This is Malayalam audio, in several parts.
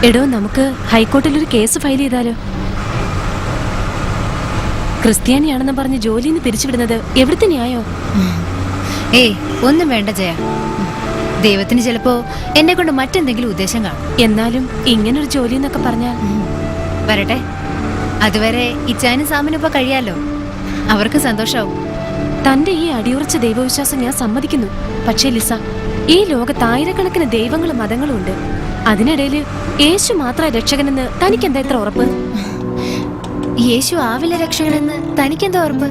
എടോ, നമുക്ക് ഹൈക്കോർട്ടിൽ ഒരു കേസ് ഫയൽ ചെയ്താലോ? ക്രിസ്ത്യാനിയാണെന്ന് പറഞ്ഞ് ജോലിന്ന് പിരിച്ചുവിടുന്നത് എവിടുത്തെ ന്യായോ? ഏയ്, ഒന്നും വേണ്ട ജയ. ദൈവത്തിന് ചിലപ്പോ എന്നെ കൊണ്ട് മറ്റെന്തെങ്കിലും ഉദ്ദേശം കാണും. എന്നാലും ഇങ്ങനൊരു ജോലി എന്നൊക്കെ പറഞ്ഞാൽ. വരട്ടെ, അതുവരെ ഇച്ചാനും സാമിനും ഇപ്പൊ കഴിയാലോ. അവർക്ക് സന്തോഷാവും. തന്റെ ഈ അടിയുറച്ച ദൈവവിശ്വാസം ഞാൻ സമ്മതിക്കുന്നു. പക്ഷേ ലിസ, ഈ ലോകത്ത് ആയിരക്കണക്കിന് ദൈവങ്ങളും മതങ്ങളും ഉണ്ട്. അതിനിടയിൽ യേശു മാത്രം രക്ഷകനെന്ന് തനിക്കെന്താ ഇത്ര ഉറപ്പ്? യേശു ആവില്ല രക്ഷകനെന്ന് തനിക്കെന്താ ഉറപ്പ്?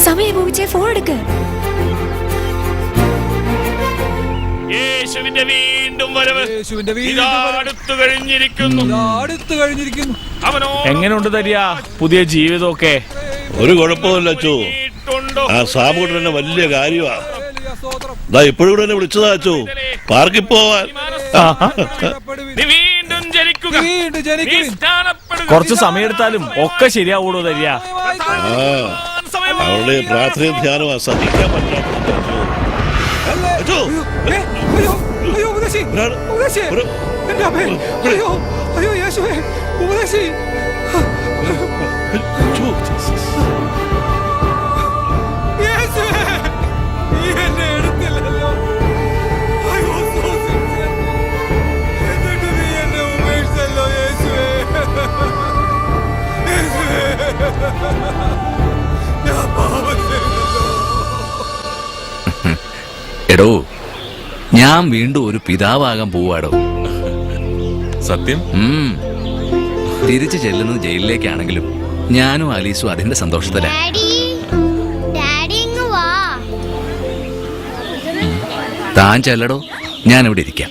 സമയം ഫോൺ എടുക്ക്. യേശുവിന്റെ വീണ്ടും വരവ് അടുത്തു കഴിഞ്ഞിരിക്കുന്നു. എങ്ങനെയുണ്ട് തരിക പുതിയ ജീവിതമൊക്കെ? ഒരു കുഴപ്പമില്ല അച്ചു. ആ സാബുകൂടെ തന്നെ വലിയ കാര്യമാ. ഇപ്പോഴും കൂടെ എന്നെ വിളിച്ചതാ അച്ചു, പാർക്കിൽ പോവാൻ. കുറച്ച് സമയം ഒക്കെ ശരിയാവൂടോ തരിക. അവളുടെ പ്രാർത്ഥനയും ധ്യാനവും സഹിക്കാൻ പറ്റാത്ത എടോ, ഞാൻ വീണ്ടും ഒരു പിതാവാകാൻ പോവാടോ. സത്യം? തിരിച്ചു ചെല്ലുന്നത് ജയിലിലേക്കാണെങ്കിലും ഞാനും ആലീസും അതിന്റെ സന്തോഷത്തിലാ. താൻ ചെല്ലടോ, ഞാനിവിടെ ഇരിക്കാം.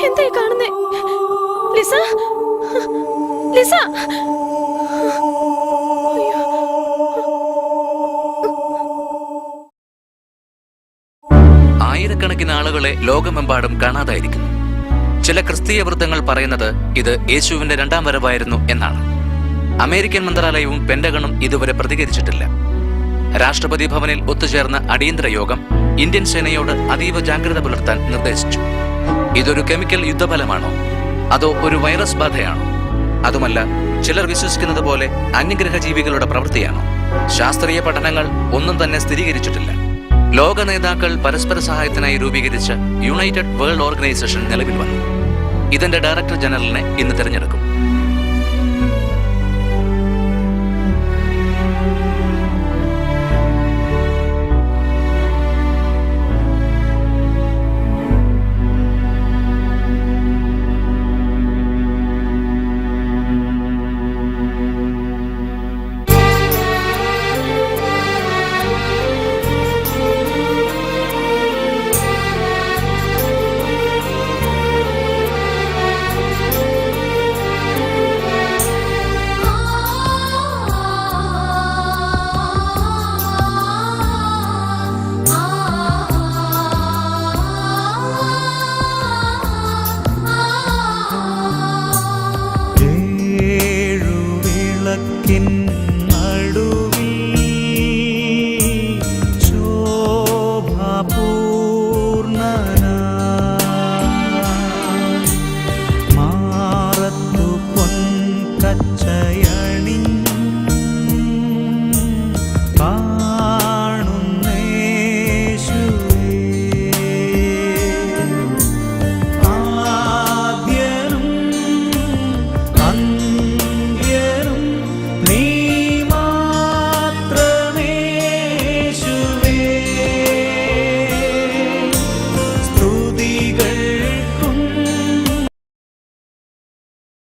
എന്തായി കാണുന്നേ? Lisa, Lisa. ആയിരക്കണക്കിന് ആളുകളെ ലോകമെമ്പാടും കാണാതായിരിക്കുന്നു. ചില ക്രിസ്തീയ വൃത്തങ്ങൾ പറയുന്നത് ഇത് യേശുവിന്റെ രണ്ടാം വരവായിരുന്നു എന്നാണ്. അമേരിക്കൻ മന്ത്രാലയവും പെന്റഗണും ഇതുവരെ പ്രതികരിച്ചിട്ടില്ല. രാഷ്ട്രപതി ഭവനിൽ ഒത്തുചേർന്ന അടിയന്തര യോഗം ഇന്ത്യൻ സേനയോട് അതീവ ജാഗ്രത പുലർത്താൻ നിർദ്ദേശിച്ചു. ഇതൊരു കെമിക്കൽ യുദ്ധഫലമാണോ അതോ ഒരു വൈറസ് ബാധയാണോ? അതുമല്ല, ചിലർ വിശ്വസിക്കുന്നത് പോലെ അന്യഗ്രഹ ജീവികളുടെ പ്രവൃത്തിയാണോ? ശാസ്ത്രീയ പഠനങ്ങൾ ഒന്നും തന്നെ സ്ഥിരീകരിച്ചിട്ടില്ല. ലോക നേതാക്കൾ പരസ്പര സഹായത്തിനായി രൂപീകരിച്ച യുണൈറ്റഡ് വേൾഡ് ഓർഗനൈസേഷൻ നിലവിൽ വന്നു. ഇതിന്റെ ഡയറക്ടർ ജനറലിനെ ഇന്ന് തിരഞ്ഞെടുക്കും. മാറത്തു പൊൻകച്ച